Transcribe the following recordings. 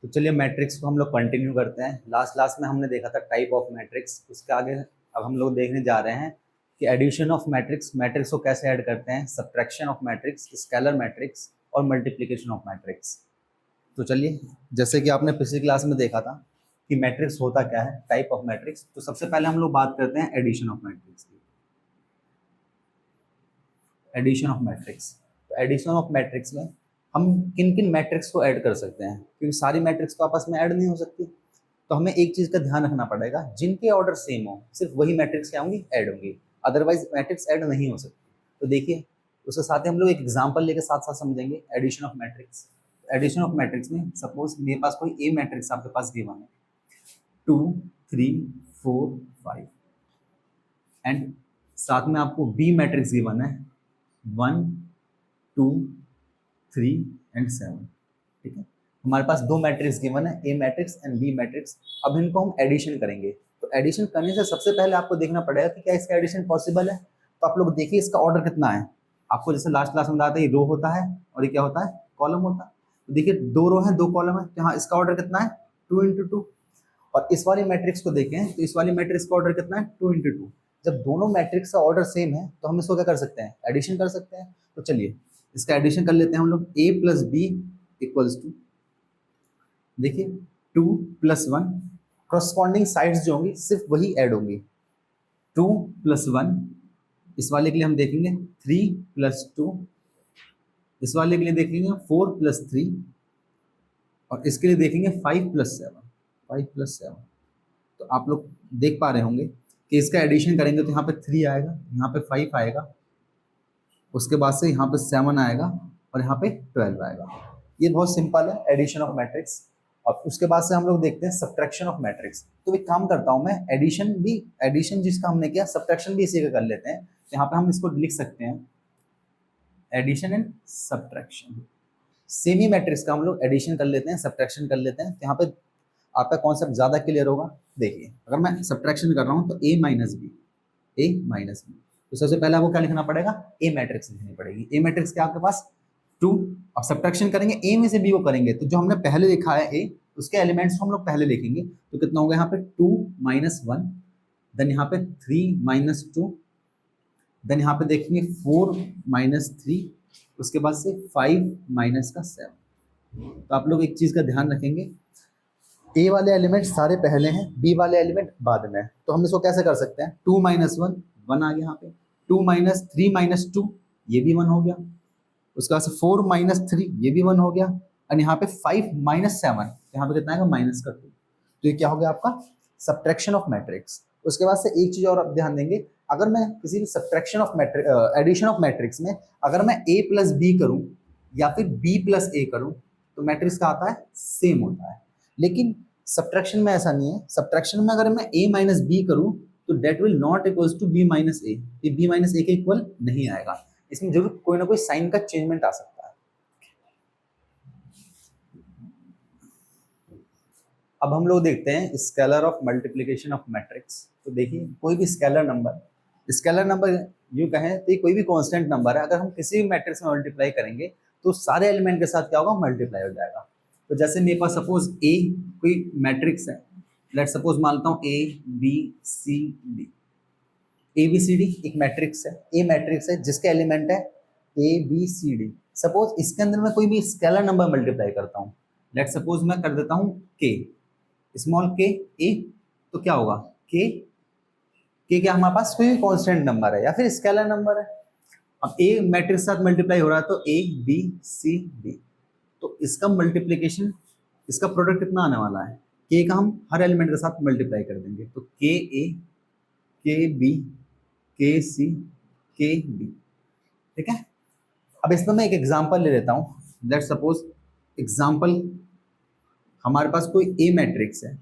तो चलिए मैट्रिक्स को हम लोग कंटिन्यू करते हैं। लास्ट क्लास में हमने देखा था टाइप ऑफ मैट्रिक्स, उसके आगे अब हम लोग देखने जा रहे हैं कि एडिशन ऑफ मैट्रिक्स, मैट्रिक्स को कैसे ऐड करते हैं, subtraction of matrix, scalar matrix और मल्टीप्लिकेशन ऑफ मैट्रिक्स। तो चलिए, जैसे कि आपने पिछली क्लास में देखा था कि मैट्रिक्स होता क्या है, टाइप ऑफ मैट्रिक्स, तो सबसे पहले हम लोग बात करते हैं एडिशन ऑफ मैट्रिक्स की। एडिशन ऑफ मैट्रिक्स, तो एडिशन ऑफ मैट्रिक्स में हम किन किन मैट्रिक्स को ऐड कर सकते हैं, क्योंकि सारी मैट्रिक्स तो आपस में ऐड नहीं हो सकती। तो हमें एक चीज़ का ध्यान रखना पड़ेगा, जिनके ऑर्डर सेम हो सिर्फ वही मैट्रिक्स क्या होंगी, ऐड होंगी, अदरवाइज मैट्रिक्स ऐड नहीं हो सकती। तो देखिए, उसके साथ ही हम लोग एक एग्जांपल लेके साथ साथ समझेंगे addition of matrix. Addition of matrix में सपोज मेरे पास कोई ए मैट्रिक्स आपके पास गिवन है 2 3 4 5 एंड साथ में आपको बी मैट्रिक्स गिवन है 1 2 3 एंड 7। ठीक है, हमारे पास दो मैट्रिक्स गिवन है, ए मैट्रिक्स एंड बी मैट्रिक्स। अब इनको हम एडिशन करेंगे। तो एडिशन करने से सबसे पहले आपको देखना पड़ेगा कि क्या इसका एडिशन पॉसिबल है। तो आप लोग देखिए इसका ऑर्डर कितना है। आपको जैसे लास्ट क्लास में बताया था, ये रो होता है और ये क्या होता है, कॉलम होता है। तो देखिए दो रो है, दो कॉलम है, तो हाँ इसका ऑर्डर कितना है 2 × 2। और इस वाली मैट्रिक्स को देखें तो इस वाली मैट्रिक्स का ऑर्डर कितना है 2 × 2। जब दोनों मैट्रिक्स का ऑर्डर सेम है तो हम इसको क्या कर सकते हैं, एडिशन कर सकते हैं। तो चलिए इसका एडिशन कर लेते हैं हम लोग। a + b = देखिए 2 + 1, करस्पॉन्डिंग साइड्स जो होंगी सिर्फ वही ऐड होंगी। 2 + 1, इस वाले के लिए हम देखेंगे 3 + 2, इस वाले के लिए देखेंगे 4 + 3 और इसके लिए देखेंगे 5 + 7, 5 + 7। तो आप लोग देख पा रहे होंगे कि इसका एडिशन करेंगे तो यहाँ पे 3 आएगा, यहाँ पे 5 आएगा, उसके बाद से यहाँ पे 7 आएगा और यहाँ पे 12 आएगा। ये बहुत सिंपल है एडिशन ऑफ मैट्रिक्स। और उसके बाद से हम लोग देखते हैं सब्ट्रैक्शन ऑफ मैट्रिक्स। तो एक काम करता हूँ मैं, एडिशन जिसका हमने किया, सब्ट्रैक्शन भी इसी का कर लेते हैं। तो यहाँ पे हम इसको लिख सकते हैं addition and subtraction. Semi matrix का हम लोग एडिशन कर लेते हैं, सब्ट्रैक्शन कर लेते हैं। तो यहाँ पे आपका कॉन्सेप्ट ज़्यादा क्लियर होगा। देखिए अगर मैं सब्ट्रैक्शन कर रहा हूँ तो a - b, तो सबसे पहले आपको क्या लिखना पड़ेगा, ए मैट्रिक्स लिखनी पड़ेगी। ए मैट्रिक्स क्या आपके पास 2। अब सब्ट्रैक्शन करेंगे, ए में से बी को करेंगे, तो जो हमने पहले लिखा है ए, उसके एलिमेंट्स को हम लोग पहले लिखेंगे। तो कितना होगा यहाँ पे 2 - 1, देन यहाँ पे 3 - 2, देन यहाँ पे देखेंगे 4 - 3, उसके बाद से 5 - 7। तो आप लोग एक चीज़ का ध्यान रखेंगे, ए वाले एलिमेंट सारे पहले हैं, बी वाले एलिमेंट बाद में। तो हम इसको कैसे कर सकते हैं, 2 - 1, 1 आ गया यहाँ पे, 2 - 3 - 2, ये भी 1 हो गया, उसके बाद से 4 - 3, ये भी 1 हो गया, और यहाँ पे 5 - 7, यहाँ पे कितना आएगा -2। तो ये क्या हो गया आपका सब्ट्रैक्शन ऑफ मैट्रिक्स। उसके बाद से एक चीज और आप ध्यान देंगे, अगर मैं किसी भी subtraction of matrix, addition of matrix में अगर मैं a + b करूं या फिर b + a करूं तो मैट्रिक्स का आता है सेम होता है। लेकिन सब्ट्रैक्शन में ऐसा नहीं है। सब्ट्रैक्शन में अगर मैं a - b करूं तो that will not equals to b - a, ये b - a के इक्वल नहीं आएगा। इसमें जरूर कोई ना कोई साइन का चेंजमेंट आ सकता है। अब हम लोग देखते हैं scalar of multiplication of matrix. तो देखिए कोई भी स्केलर नंबर यूं कहें तो कोई भी कांस्टेंट नंबर है, अगर हम किसी भी मैट्रिक्स में मल्टीप्लाई करेंगे तो सारे एलिमेंट के साथ क्या होगा, मल्टीप्लाई हो जाएगा। तो जैसे मेरे पास सपोज ए कोई मैट्रिक्स है, लेट सपोज मानता हूँ A B C D, ABCD एक मैट्रिक्स है, ए मैट्रिक्स है जिसके एलिमेंट है ABCD। सपोज इसके अंदर मैं कोई भी स्केलर नंबर मल्टीप्लाई करता हूँ, लेट सपोज मैं कर देता हूँ K, स्मॉल k A, तो क्या होगा k क्या हमारे पास कोई भी कांस्टेंट नंबर है या फिर स्केलर नंबर है। अब A मैट्रिक्स के साथ मल्टीप्लाई हो रहा है तो A B C D, तो इसका मल्टीप्लिकेशन, इसका प्रोडक्ट कितना आने वाला है, k का हम हर एलिमेंट के साथ मल्टीप्लाई कर देंगे। तो k A k B k C k D, ठीक है। अब इसमें मैं एक एग्जांपल ले लेता हूँ। लेट्स सपोज एग्जांपल, हमारे पास कोई ए मैट्रिक्स है,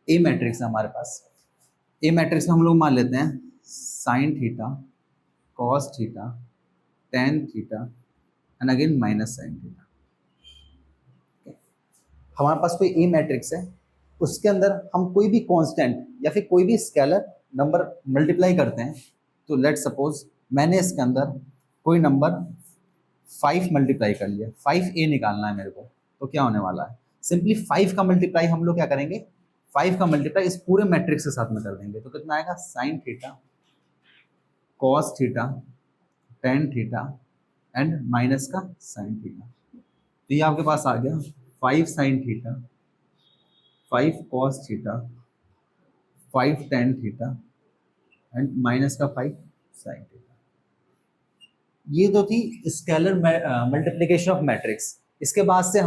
ए मैट्रिक्स है हमारे पास। ए मैट्रिक्स में हम लोग मान लेते हैं sin theta cos theta tan theta and again -sin theta. हमारे पास कोई ए मैट्रिक्स है, उसके अंदर हम कोई भी कांस्टेंट या फिर कोई भी स्केलर नंबर मल्टीप्लाई करते हैं। तो लेट सपोज मैंने इसके अंदर कोई नंबर 5 मल्टीप्लाई कर लिया, 5a निकालना है मेरे को, तो क्या होने वाला है, सिंपली 5 का मल्टीप्लाई हम लोग क्या करेंगे, 5 का मल्टीप्लाई इस पूरे मैट्रिक्स के साथ में कर देंगे। तो कितना आएगा, sine theta cos theta tan theta and minus का साइन थीटा। तो ये आपके पास आ गया 5 sine theta 5 cos theta 5 tan theta and minus का 5 साइन थीटा। ये तो थी स्केलर मल्टीप्लिकेशन ऑफ मैट्रिक्स। इसके बाद से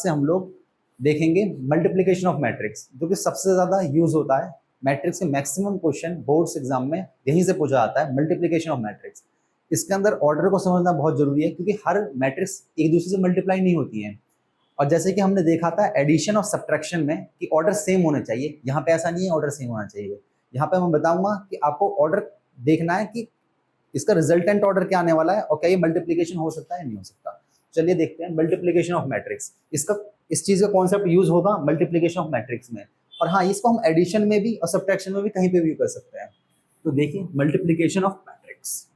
हम लोग देखेंगे मल्टीप्लिकेशन ऑफ मैट्रिक्स, जो कि सबसे ज़्यादा यूज होता है मैट्रिक्स के मैक्सिमम क्वेश्चन बोर्ड्स एग्जाम में यहीं से पूछा जाता है, मल्टीप्लिकेशन ऑफ मैट्रिक्स। इसके अंदर ऑर्डर को समझना बहुत जरूरी है, क्योंकि हर मैट्रिक्स एक दूसरे से मल्टीप्लाई नहीं होती है। और जैसे कि हमने देखा था एडिशन और सब्ट्रैक्शन में कि ऑर्डर सेम होने चाहिए, यहाँ पे ऐसा नहीं है, ऑर्डर सेम होना चाहिए। यहाँ पे मैं बताऊंगा कि आपको ऑर्डर देखना है कि इसका रिजल्टेंट ऑर्डर क्या आने वाला है और क्या ये मल्टीप्लिकेशन हो सकता है नहीं हो सकता। चलिए देखते हैं मल्टीप्लिकेशन ऑफ मैट्रिक्स। इस चीज का कॉन्सेप्ट यूज होगा मल्टीप्लिकेशन ऑफ मैट्रिक्स में। और हाँ, इसको हम एडिशन में भी और सब्ट्रैक्शन में भी कहीं पे भी कर सकते हैं। तो देखिए मल्टीप्लिकेशन ऑफ मैट्रिक्स।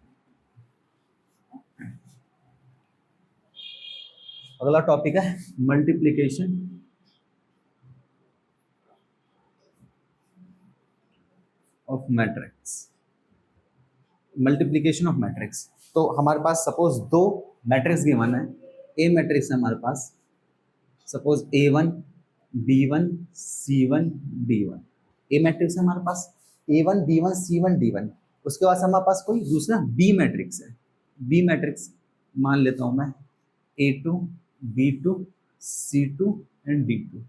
अगला टॉपिक है multiplication of matrix. Multiplication of matrix, तो हमारे पास सपोज दो मैट्रिक्स गिवन है। ए मैट्रिक्स है हमारे पास, suppose A1 B1 C1 D1। ए मैट्रिक्स है हमारे पास A1 B1 C1 D1। उसके बाद हमारे पास कोई दूसरा बी मैट्रिक्स है। बी मैट्रिक्स मान लेता हूं मैं A2 B2 C2 and D2।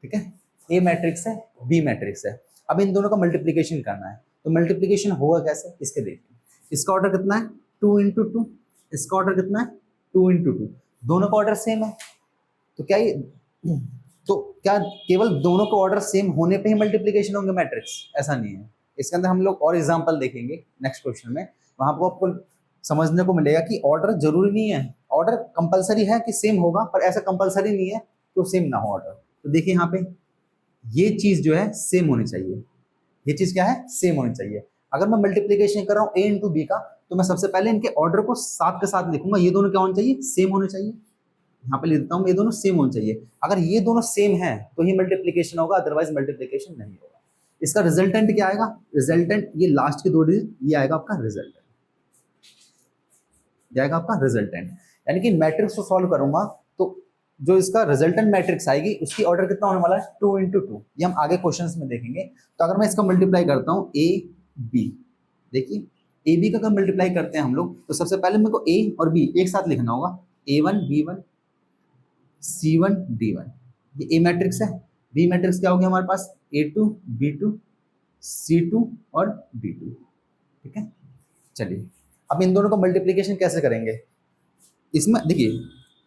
ठीक है, ए मैट्रिक्स है, बी मैट्रिक्स है। अब इन दोनों का मल्टीप्लिकेशन करना है। तो मल्टीप्लिकेशन होगा कैसे, इसके देखिए। इसका ऑर्डर कितना है 2 इंटू 2, इसका ऑर्डर कितना है 2 इंटू 2। दोनों का ऑर्डर सेम है, तो क्या केवल दोनों का ऑर्डर सेम होने पे ही मल्टीप्लिकेशन होंगे मैट्रिक्स? ऐसा नहीं है। इसके अंदर हम लोग और एग्जांपल देखेंगे नेक्स्ट क्वेश्चन में, वहां पर आपको समझने को मिलेगा कि ऑर्डर जरूरी नहीं है। ऑर्डर कंपलसरी है कि सेम होगा, पर ऐसा कंपलसरी नहीं है तो सेम ना हो ऑर्डर। तो देखिए यहाँ पे ये चीज जो है सेम होनी चाहिए। ये चीज क्या है, सेम होनी चाहिए। अगर मैं मल्टीप्लिकेशन कर रहा हूँ a इंटू बी का, तो मैं सबसे पहले इनके ऑर्डर को साथ के साथ लिखूंगा। ये दोनों क्या होने चाहिए, सेम होने चाहिए। यहाँ पे लिख देता हूँ ये दोनों सेम होने चाहिए। अगर ये दोनों सेम है तो ही मल्टीप्लिकेशन होगा, अदरवाइज मल्टीप्लिकेशन नहीं होगा। इसका रिजल्टेंट क्या आएगा, रिजल्टेंट ये लास्ट के दो डिजिट, ये आएगा आपका रिजल्टेंट, ये आएगा आपका रिजल्टेंट। यानी कि मैट्रिक्स को सॉल्व करूंगा तो जो इसका रिजल्टेंट मैट्रिक्स आएगी उसकी ऑर्डर कितना होने वाला है 2 इंटू 2। ये हम आगे क्वेश्चंस में देखेंगे। तो अगर मैं इसका मल्टीप्लाई करता हूँ ए बी, देखिए ए बी का अगर मल्टीप्लाई करते हैं हम लोग, तो सबसे पहले मेरे को ए और बी एक साथ लिखना होगा। A1 B1 C1 D1, ये ए मैट्रिक्स है। बी मैट्रिक्स क्या हो गया हमारे पास A2 B2 C2 और D2। ठीक है, चलिए अब इन दोनों का मल्टीप्लिकेशन कैसे करेंगे। इसमें देखिए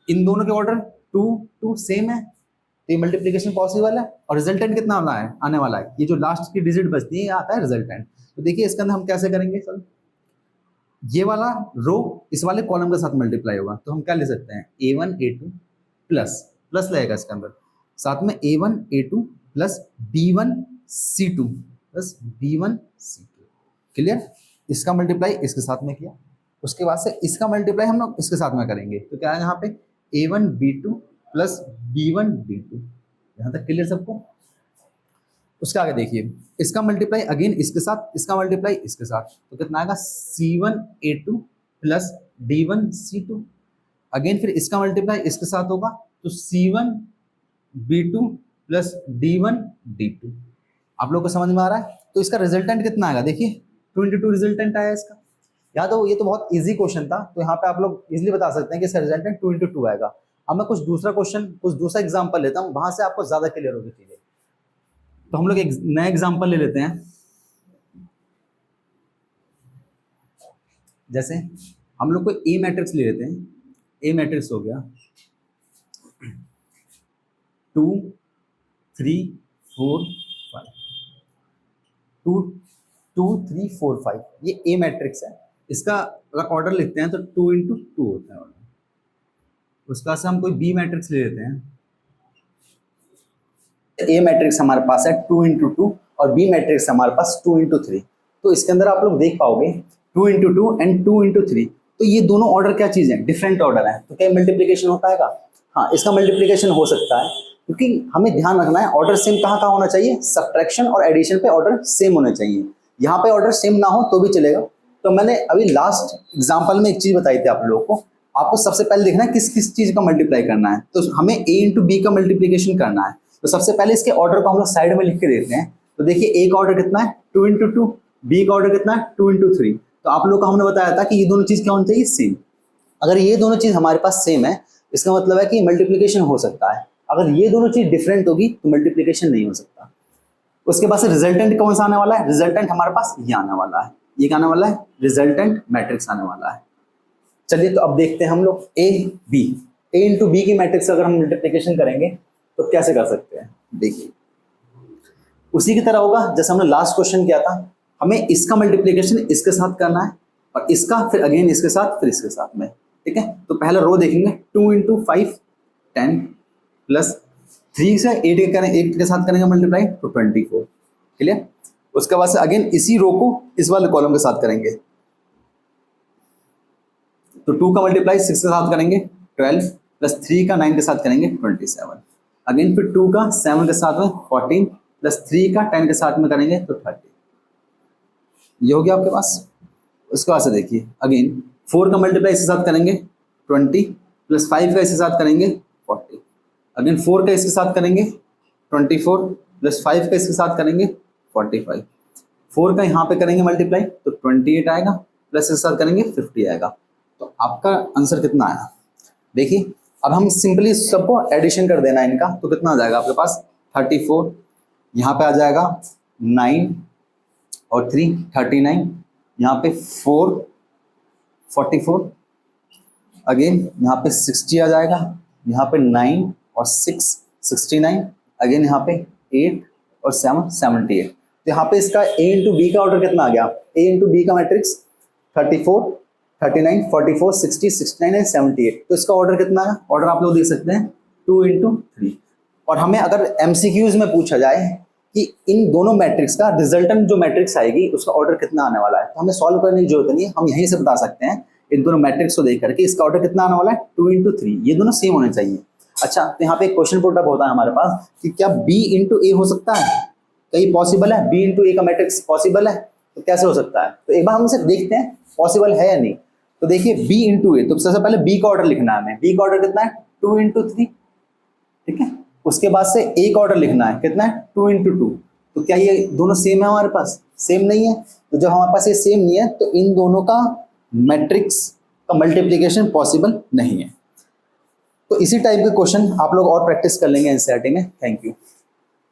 इन दोनों के ऑर्डर 2 2 सेम है, तो ये मल्टीप्लिकेशन पॉसिबल है। और रिजल्टेंट कितना वाला है, आने वाला है, ये जो लास्ट की डिजिट बचती है ये आता है रिजल्टेंट। तो देखिए इसके अंदर हम कैसे करेंगे, सर ये वाला रो इस वाले कॉलम के साथ मल्टीप्लाई होगा। तो हम क्या ले सकते हैं A1 A2 प्लस लगेगा इसके अंदर, साथ में A1 A2 plus B1 C2 plus B1 C2। Clear, इसका मल्टीप्लाई इसके साथ में किया, उसके बाद से इसका मल्टीप्लाई हम लोग इसके साथ में करेंगे। तो क्या है यहाँ पे A1 B2 plus B1 D2। यहाँ तक क्लियर सबको। उसके आगे देखिए इसका मल्टीप्लाई अगेन इसके साथ, इसका मल्टीप्लाई इसके साथ, तो कितना आएगा C1 A2 plus D1 C2। Again फिर इसका मल्टीप्लाई इसके साथ होगा, तो C1 B2 plus D1 D2। आप लोग को समझ में आ रहा है। तो इसका रिजल्टेंट कितना आएगा, देखिए 2 इंटू 2 रिजल्टेंट आया इसका। या तो ये तो बहुत इजी क्वेश्चन था, तो यहाँ पे आप लोग इजीली बता सकते हैं कि इसका रिजल्टेंट 2 इंटू 2 आएगा। अब मैं कुछ दूसरा क्वेश्चन, कुछ दूसरा एग्जाम्पल लेता हूँ, वहां से आपको ज्यादा क्लियर होगी चीजें। तो हम लोग एक नया एग्जाम्पल ले लेते हैं। जैसे हम लोग को ए मैट्रिक्स ले लेते हैं। ए मैट्रिक्स हो गया 2 3 4 5, 2 2 3 4 5, ये ए मैट्रिक्स है। इसका अगर ऑर्डर लिखते हैं तो 2 इंटू 2 होता है ऑर्डर। उसका से हम कोई बी मैट्रिक्स ले लेते हैं। ए मैट्रिक्स हमारे पास है 2 इंटू 2 और बी मैट्रिक्स हमारे पास 2 इंटू 3। तो इसके अंदर आप लोग देख पाओगे 2 इंटू 2 एंड 2 इंटू 3, तो ये दोनों ऑर्डर क्या चीज़ है, डिफरेंट ऑर्डर है। तो क्या मल्टीप्लिकेशन हो पाएगा? हाँ, इसका मल्टीप्लिकेशन हो सकता है, क्योंकि हमें ध्यान रखना है ऑर्डर सेम कहाँ कहाँ होना चाहिए, सब्ट्रैक्शन और एडिशन पे ऑर्डर सेम होने चाहिए। यहाँ पे ऑर्डर सेम ना हो तो भी चलेगा। तो मैंने अभी लास्ट एग्जांपल में एक चीज बताई थी आप लोगों को, आपको सबसे पहले देखना है किस किस चीज का मल्टीप्लाई करना है। तो हमें a इंटू बी का मल्टीप्लीकेशन करना है। तो सबसे पहले इसके ऑर्डर को हम लोग साइड में लिख के देखते हैं। तो देखिए ए का ऑर्डर कितना है 2 इंटू 2, बी का ऑर्डर कितना है 2 इंटू 3। तो आप लोग को हमने बताया था कि ये दोनों चीज क्या होनी चाहिए, सेम। अगर ये दोनों चीज हमारे पास सेम है, इसका मतलब है कि मल्टीप्लिकेशन हो सकता है। अगर ये दोनों चीज डिफरेंट होगी तो मल्टीप्लिकेशन नहीं हो सकता। उसके बाद से रिजल्टेंट कौन सा आने वाला है, रिजल्टेंट हमारे पास ये आने वाला है, ये क्या आने वाला है, रिजल्टेंट मैट्रिक्स आने वाला है। चलिए तो अब देखते हैं हम लोग ए इंटू बी की मैट्रिक्स अगर हम मल्टीप्लिकेशन करेंगे तो कैसे कर सकते हैं। देखिए उसी की तरह होगा जैसे हमने लास्ट क्वेश्चन किया था, हमें इसका मल्टीप्लिकेशन इसके साथ करना है और इसका फिर अगेन इसके साथ फिर इसके साथ में, ठीक है। तो पहला रो देखेंगे 2 इंटू 5 10 प्लस 3 से 8 के साथ करेंगे मल्टीप्लाई तो 24, क्लियर। उसके बाद से अगेन इसी रो को इस वाले कॉलम के साथ करेंगे, तो 2 का मल्टीप्लाई 6 के साथ करेंगे 12 प्लस 3 का 9 के साथ करेंगे 27, अगेन फिर 2 का 7 के साथ में 14 प्लस 3 का 10 के साथ में करेंगे तो 30, ये हो गया आपके पास। उसके बाद से देखिए अगेन 4 का मल्टीप्लाई इसके साथ करेंगे 20 प्लस 5 का इसके साथ करेंगे 40, अगेन 4 का इसके साथ करेंगे 24 प्लस 5 का इसके साथ करेंगे 45, 4 का यहाँ पे करेंगे मल्टीप्लाई तो 28 आएगा प्लस इसके साथ करेंगे 50 आएगा। तो आपका आंसर कितना आया देखिए। अब हम सिंपली सबको एडिशन कर देना इनका, तो कितना आ जाएगा आपके पास 34, यहाँ पे आ जाएगा 9 और 3 39, यहाँ पे 4 44, अगेन यहाँ पे 60 आ जाएगा, यहाँ पे 9 और 6 69, अगेन यहाँ पे 8 और 7 78। तो यहाँ पे इसका a इंटू बी का ऑर्डर कितना आ गया, a इंटू बी का मैट्रिक्स 34 39 44 60 69 एंड 78। तो इसका ऑर्डर कितना है, ऑर्डर आप लोग देख सकते हैं 2 इंटू 3। और हमें अगर एमसीक्यूज में पूछा जाए कि इन दोनों मैट्रिक्स का रिजल्टेंट जो मैट्रिक्स आएगी उसका ऑर्डर कितना आने वाला है, तो हमें सॉल्व करने की जरूरत नहीं है, हम यहीं से बता सकते हैं इन दोनों मैट्रिक्स को देख करके इसका ऑर्डर कितना आने वाला है 2 इंटू 3, ये दोनों सेम होने चाहिए। अच्छा तो यहाँ पे एक क्वेश्चन पुट अप होता है हमारे पास कि क्या b इंटू ए हो सकता है, कहीं पॉसिबल है b इंटू ए का मैट्रिक्स पॉसिबल है, तो कैसे हो सकता है। तो एक बार हम सिर्फ देखते हैं पॉसिबल है या नहीं। तो देखिए b इंटू ए, तो सबसे पहले b का ऑर्डर लिखना है हमें, b का ऑर्डर कितना है 2 इंटू 3, ठीक है। उसके बाद से a का ऑर्डर लिखना है कितना है 2 इंटू 2। तो क्या ये दोनों सेम है हमारे पास, सेम नहीं है। तो जब हमारे पास ये सेम नहीं है तो इन दोनों का मैट्रिक्स का मल्टीप्लिकेशन पॉसिबल नहीं है। तो इसी टाइप के क्वेश्चन आप लोग और प्रैक्टिस कर लेंगे एनसीईआरटी में। Thank you.